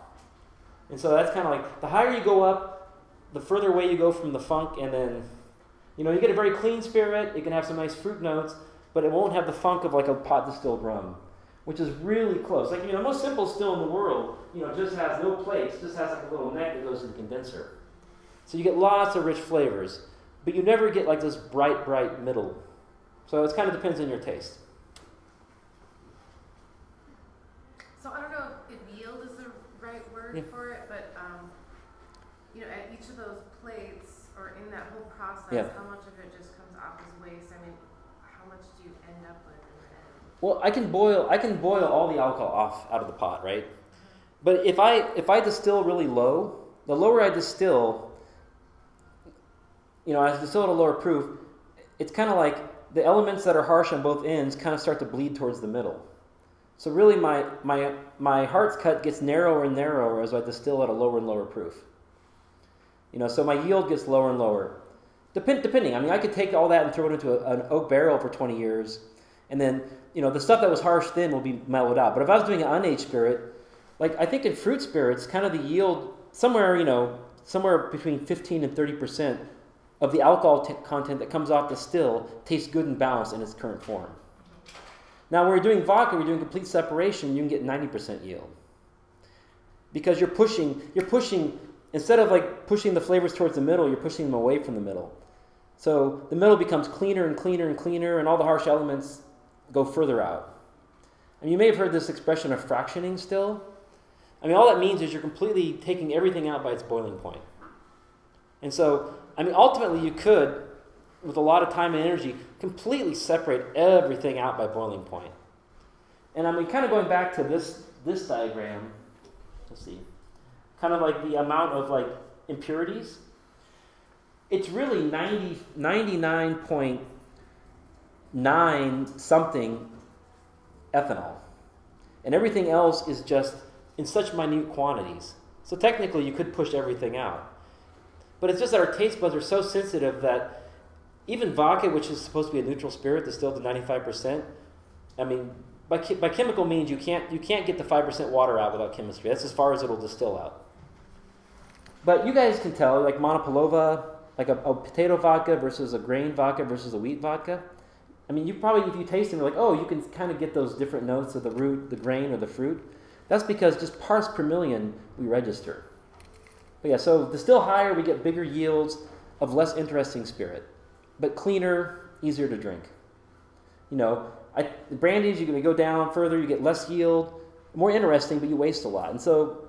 And so that's kind of like, the higher you go up, the further away you go from the funk, and then, you know, you get a very clean spirit, it can have some nice fruit notes, but it won't have the funk of like a pot distilled rum, which is really close. Like, you know, most simple still in the world, you know, just has no plates, just has like a little neck that goes to the condenser. So you get lots of rich flavors, but you never get like this bright, bright middle. So it kind of depends on your taste. So I don't know if yield is the right word Yeah. for it, but you know, at each of those plates or in that whole process, Yeah. how much of it just comes off as waste? I mean, how much do you end up with in the end? Well, I can boil all the alcohol off out of the pot, right? But if I distill really low, the lower I distill, you know, I distill at a lower proof, it's kind of like the elements that are harsh on both ends kind of start to bleed towards the middle. So really my heart's cut gets narrower and narrower as I distill at a lower and lower proof. You know, so my yield gets lower and lower. Depending, I mean, I could take all that and throw it into an oak barrel for 20 years, and then, you know, the stuff that was harsh then will be mellowed out. But if I was doing an unaged spirit, like I think in fruit spirits, kind of the yield, somewhere between 15 and 30% of the alcohol content that comes off the still tastes good and balanced in its current form. Now, when we're doing vodka, we're doing complete separation, you can get 90% yield. Because you're pushing, instead of like pushing the flavors towards the middle, you're pushing them away from the middle. So the middle becomes cleaner and cleaner and cleaner, and all the harsh elements go further out. And you may have heard this expression of fractioning still. I mean, all that means is you're completely taking everything out by its boiling point. And so, I mean, ultimately you could, with a lot of time and energy, completely separate everything out by boiling point. And I mean, kind of going back to this diagram, let's see, kind of like the amount of like impurities, it's really 99.9 something ethanol. And everything else is just in such minute quantities. So technically you could push everything out. But it's just that our taste buds are so sensitive that even vodka, which is supposed to be a neutral spirit, distilled to 95%, I mean, by chemical means, you can't get the 5% water out without chemistry. That's as far as it'll distill out. But you guys can tell, like Monopolova, like a potato vodka versus a grain vodka versus a wheat vodka. I mean, you probably, if you taste them, you're like, oh, you can kind of get those different notes of the root, the grain, or the fruit. That's because just parts per million we register. But yeah, so distill higher, we get bigger yields of less interesting spirit, but cleaner, easier to drink. You know, the brandies, you're going to go down further, you get less yield, more interesting, but you waste a lot. And so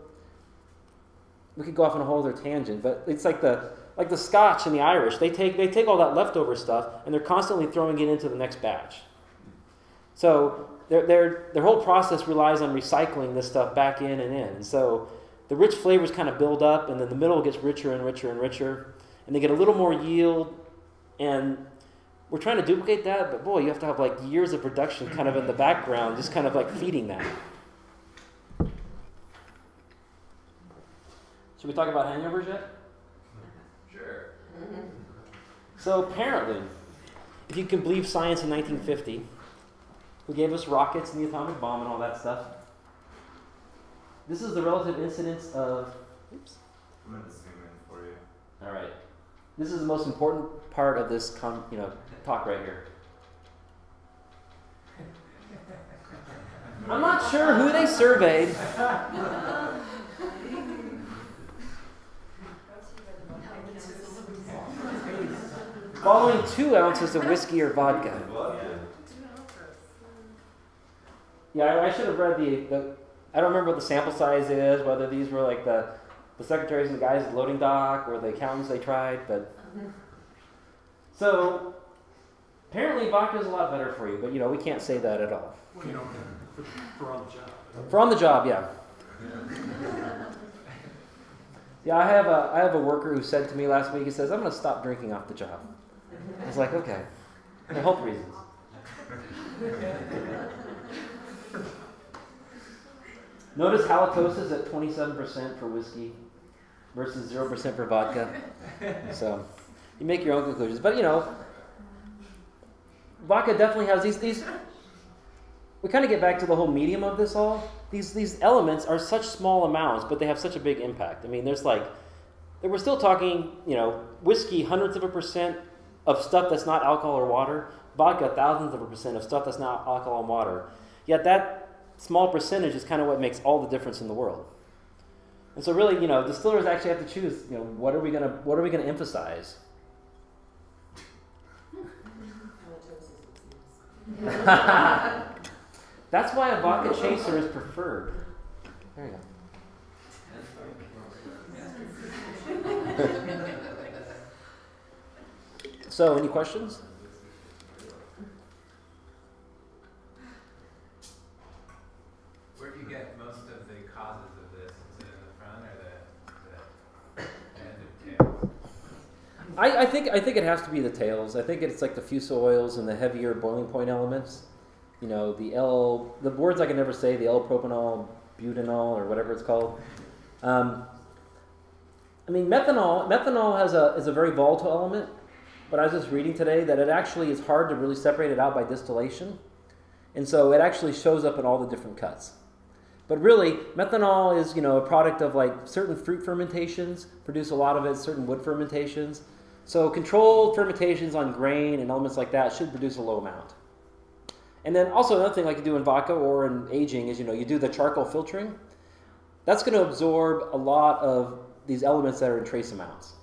we could go off on a whole other tangent, but it's like the Scotch and the Irish. They take all that leftover stuff and they're constantly throwing it into the next batch. So their whole process relies on recycling this stuff back in and in. And so the rich flavors kind of build up, and then the middle gets richer and richer and richer, and they get a little more yield. And we're trying to duplicate that, but boy, you have to have like years of production kind of in the background, just kind of like feeding that. Should we talk about hangovers yet? Sure. So apparently, if you can believe science in 1950, who gave us rockets and the atomic bomb and all that stuff, this is the relative incidence of... Oops. I'm going to zoom in for you. All right. This is the most important part of this talk right here. I'm not sure who they surveyed. Following 2 ounces of whiskey or vodka. Yeah, I should have read the I don't remember what the sample size is, whether these were like the secretaries and the guys at the loading dock or the accountants they tried, but... So, apparently vodka is a lot better for you, but we can't say that at all. Well, for on the job. For on the job, yeah. Yeah, I have a worker who said to me last week, he says, I'm going to stop drinking off the job. I was like, okay. For health reasons. Notice halitosis at 27% for whiskey versus 0% for vodka. So, You make your own conclusions. But, vodka definitely has these we kind of get back to the whole medium of this all. These elements are such small amounts, but they have such a big impact. I mean, we're still talking, whiskey, hundredths of a percent of stuff that's not alcohol or water. Vodka, thousands of a percent of stuff that's not alcohol and water. Yet that small percentage is kind of what makes all the difference in the world. And so really, distillers actually have to choose, what are we gonna emphasize? That's why a vodka chaser is preferred. There you go. So, any questions? Where do you get most of the causes of this? Is it in the front or the end of tails? I think it has to be the tails. I think it's like the fusel oils and the heavier boiling point elements. The words I can never say, the L-propanol, butanol, or whatever it's called. Methanol is a very volatile element, but I was just reading today that it actually is hard to really separate it out by distillation. And so it actually shows up in all the different cuts. But really, methanol is, a product of like certain fruit fermentations, produce a lot of it, certain wood fermentations. So controlled fermentations on grain and elements like that should produce a low amount. And then also another thing like you do in vodka or in aging is, you do the charcoal filtering. That's going to absorb a lot of these elements that are in trace amounts.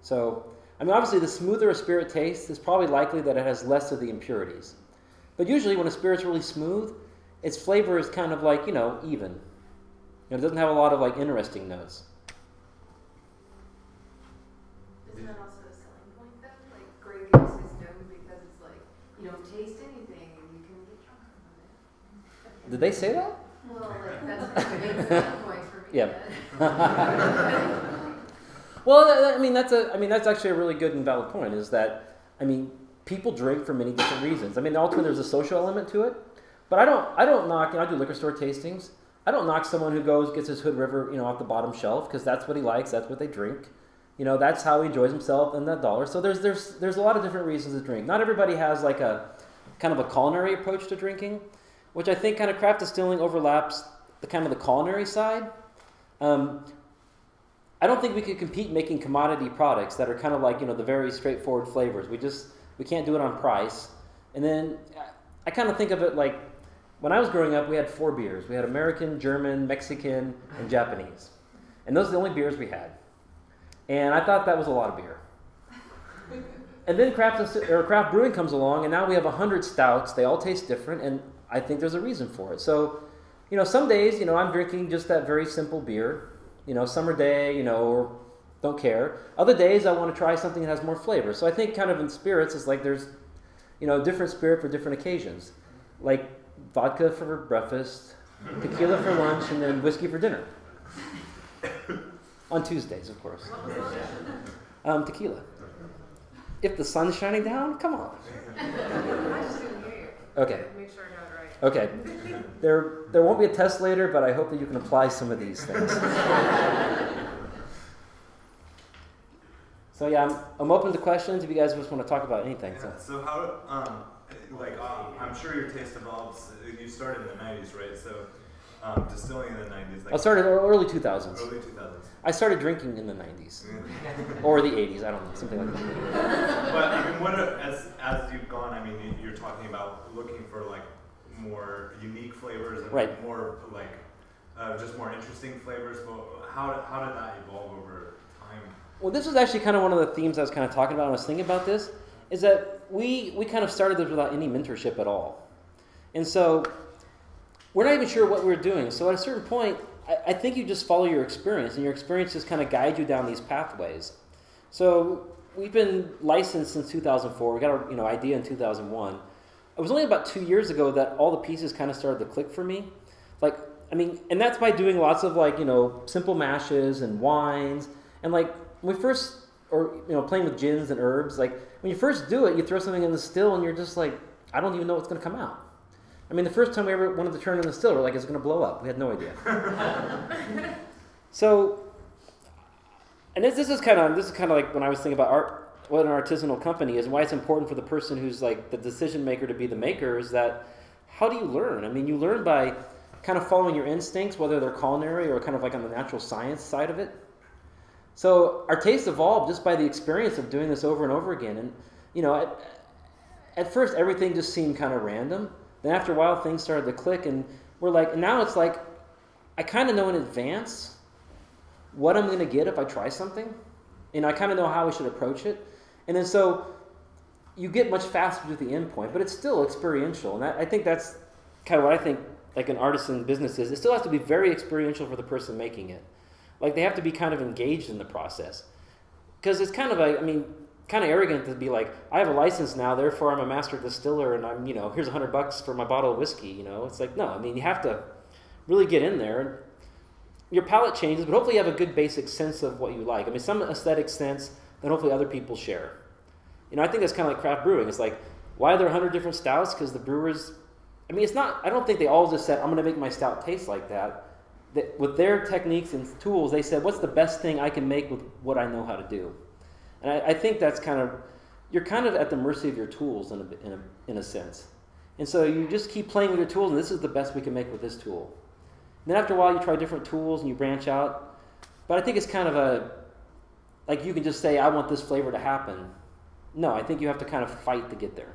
So, obviously the smoother a spirit tastes, it's probably likely that it has less of the impurities. But usually when a spirit's really smooth, its flavor is kind of like, even. It doesn't have a lot of like interesting notes. Isn't that also a selling point then? Like Grey Goose is known because it's like, you don't taste anything and you can get drunk on it. Did they say that? Well, like that's a big selling point for me. Yeah. Well, that's actually a really good and valid point. Is that people drink for many different reasons. Ultimately there's a social element to it, but I don't knock. I do liquor store tastings. I don't knock someone who gets his Hood River, off the bottom shelf because that's what he likes. That's what they drink. That's how he enjoys himself and that dollar. So there's a lot of different reasons to drink. Not everybody has like a kind of a culinary approach to drinking, which I think kind of craft distilling overlaps the kind of the culinary side. I don't think we could compete making commodity products that are kind of like, the very straightforward flavors. We can't do it on price. And then I kind of think of it like, when I was growing up, we had 4 beers. We had American, German, Mexican, and Japanese. And those are the only beers we had. And I thought that was a lot of beer. And then craft brewing comes along, and now we have 100 stouts. They all taste different, and I think there's a reason for it. So, some days, I'm drinking just that very simple beer. Summer day, or don't care. Other days I want to try something that has more flavor. So I think kind of in spirits, it's like there's, different spirit for different occasions. Like vodka for breakfast, tequila for lunch, and then whiskey for dinner. On Tuesdays, of course. Tequila. If the sun's shining down, come on. I just didn't hear you. Okay. Make sure I got it right. Okay. There won't be a test later, but I hope that you can apply some of these things. So yeah, I'm open to questions if you guys just want to talk about anything. Yeah. So how, I'm sure your taste evolves. You started in the 90s, right? So distilling in the 90s. I started early 2000s. Early 2000s. I started drinking in the 90s. Or the 80s, I don't know, something like that. But as you've gone, you're talking about looking for like more unique flavors and right. more like just more interesting flavors. But how did that evolve over time? Well, this was actually kind of one of the themes I was kind of talking about when I was thinking about this, is that we kind of started this without any mentorship at all. And so we're not even sure what we're doing. So at a certain point, I think you just follow your experience, and your experience just kind of guides you down these pathways. So we've been licensed since 2004. We got our idea in 2001. It was only about 2 years ago that all the pieces kind of started to click for me. And that's by doing lots of simple mashes and wines. And when we first, playing with gins and herbs, when you first do it, you throw something in the still and you're just like, I don't even know what's going to come out. The first time we ever wanted to turn in the still, we're like, it's going to blow up. We had no idea. So, and this is kind of like when I was thinking about art, what an artisanal company is, and why it's important for the person who's like the decision maker to be the maker, is that how do you learn? I mean, you learn by kind of following your instincts, whether they're culinary or kind of like on the natural science side of it. So our tastes evolved just by the experience of doing this over and over again. And, you know, at first everything just seemed kind of random. Then after a while things started to click, and we're like, and now it's like, I kind of know in advance what I'm going to get if I try something. And I kind of know how I should approach it. And then so you get much faster to the end point, but it's still experiential. And I think that's kind of what I think like an artisan business is. It still has to be very experiential for the person making it. Like they have to be kind of engaged in the process. Because it's kind of like, I mean, kind of arrogant to be like, I have a license now, therefore I'm a master distiller, and I'm, you know, here's $100 for my bottle of whiskey, you know. It's like, no, I mean, you have to really get in there. And your palate changes, but hopefully you have a good basic sense of what you like. I mean, some aesthetic sense that hopefully other people share. You know, I think that's kind of like craft brewing. It's like, why are there 100 different stouts? Because the brewers, I mean, it's not, I don't think they all just said, I'm going to make my stout taste like that. With their techniques and tools, they said, what's the best thing I can make with what I know how to do? And I think that's kind of, you're kind of at the mercy of your tools in a sense. And so you just keep playing with your tools, and this is the best we can make with this tool. And then after a while, you try different tools and you branch out. But I think it's kind of like you can just say, I want this flavor to happen. No, I think you have to kind of fight to get there.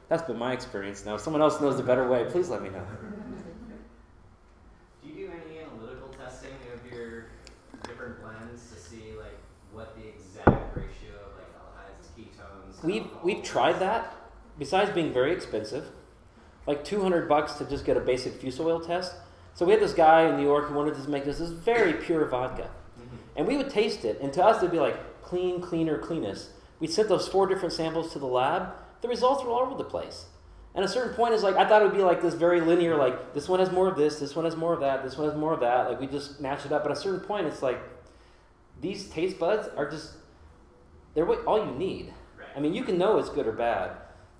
That's been my experience. Now, if someone else knows the better way, please let me know. Do you do any analytical testing of your different blends to see like what the exact ratio of like aldehydes, ketones? We've tried that. Besides being very expensive, like $200 to just get a basic fusel oil test. So we had this guy in New York who wanted to make this very pure vodka, and we would taste it, and to us it'd be like clean, cleaner, cleanest. We sent those 4 different samples to the lab. The results were all over the place. And at a certain point, it's like, I thought it would be like this very linear, like, this one has more of this one has more of that, this one has more of that. Like, we just match it up. But at a certain point, it's like, these taste buds are just, they're what all you need. I mean, you can know it's good or bad.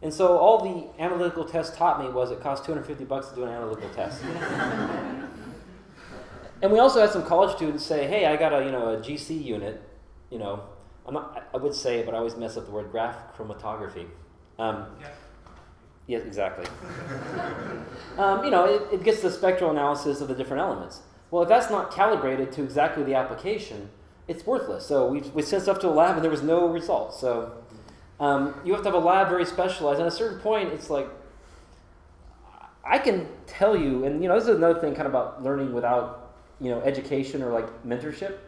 And so all the analytical test taught me was it cost $250 to do an analytical test. And we also had some college students say, hey, I got a GC unit, you know. I would say it, but I always mess up the word graph chromatography. Yes, exactly. You know, it gets the spectral analysis of the different elements. Well, if that's not calibrated to exactly the application, it's worthless. So we sent stuff to a lab and there was no results. So you have to have a lab very specialized. And at a certain point, it's like, I can tell you, and you know, this is another thing kind of about learning without, you know, education or like mentorship.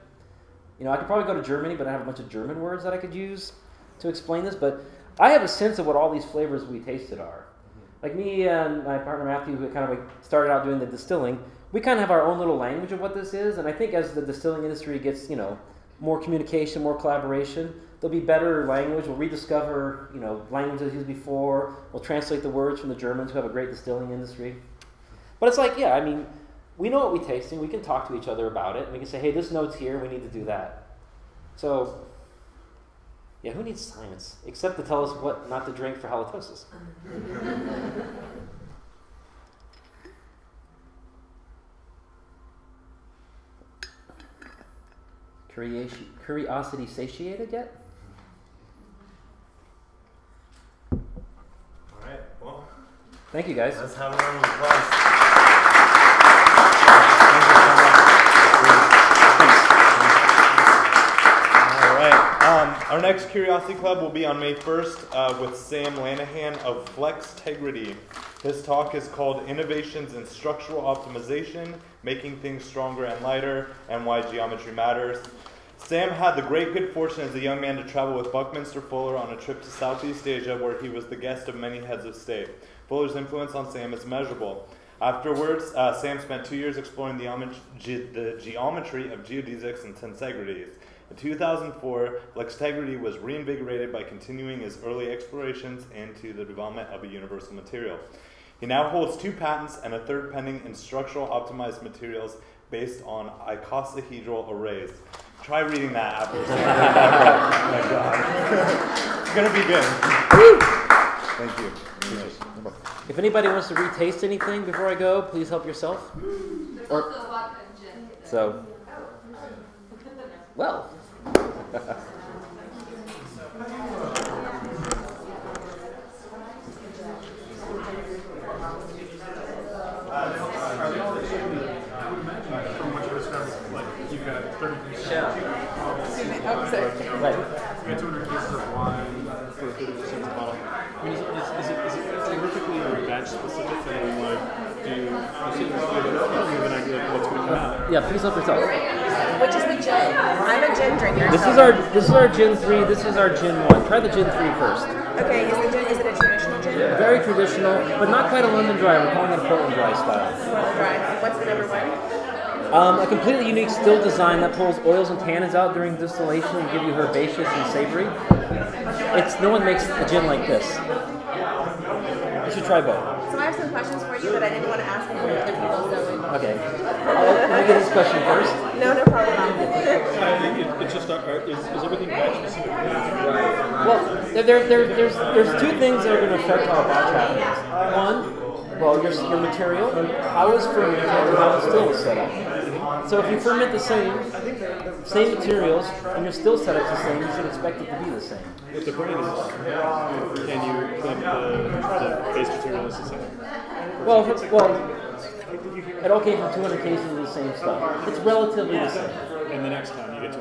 You know, I could probably go to Germany, but I have a bunch of German words that I could use to explain this. But I have a sense of what all these flavors we tasted are. Like me and my partner Matthew, who kind of like started out doing the distilling, we kind of have our own little language of what this is. And I think as the distilling industry gets, you know, more communication, more collaboration, there'll be better language. We'll rediscover, you know, languages used before. We'll translate the words from the Germans who have a great distilling industry. But it's like, yeah, I mean, we know what we're tasting. We can talk to each other about it. And we can say, hey, this note's here. We need to do that. So, yeah, who needs science except to tell us what not to drink for halitosis? Curiosity satiated yet? All right, well. Thank you, guys. Let's have a round of applause. All right. Our next Curiosity Club will be on May 1st with Sam Lanahan of Flextegrity. His talk is called Innovations in Structural Optimization, Making Things Stronger and Lighter, and Why Geometry Matters. Sam had the great good fortune as a young man to travel with Buckminster Fuller on a trip to Southeast Asia where he was the guest of many heads of state. Fuller's influence on Sam is measurable. Afterwards, Sam spent 2 years exploring the geometry of geodesics and tensegrities. In 2004, Flextegrity was reinvigorated by continuing his early explorations into the development of a universal material. He now holds 2 patents and a 3rd pending in structural optimized materials based on icosahedral arrays. Try reading that after. Oh my God. It's going to be good. Thank you. If anybody wants to retaste anything before I go, please help yourself. There's also vodka and gin. So, well. I would imagine from what you're describing, like you've got 30%. Yeah. Right. You got 200 cases of wine for 30% of the bottle. I mean, is it terrifically or batch specific? And like, do you have an idea of what's going to come out? Yeah, please help yourself. Which is the gin? I'm a gin drinker. This is our gin 3. This is our gin 1. Try the gin 3 first. Okay, is it a traditional gin? Very traditional, but not quite a London Dry. We're calling it a Portland Dry style. Portland Dry. What's the number one? A completely unique still design that pulls oils and tannins out during distillation and give you herbaceous and savory. No one makes a gin like this. You should try both. So I have some questions for you, but I didn't want to ask them from other people, so... Okay. Let me get this question first. No problem. It's just, is everything batch specific? Well, there's two things that are going to affect how a batch happens. One, well, your material, how is fermented, and how the still is set up. So if you ferment the same materials and your still set up the same, you should expect it to be the same. If the brain is, can you think the base material is the same? It all came from 200 cases of the same stuff. It's relatively the same. And the next time you get to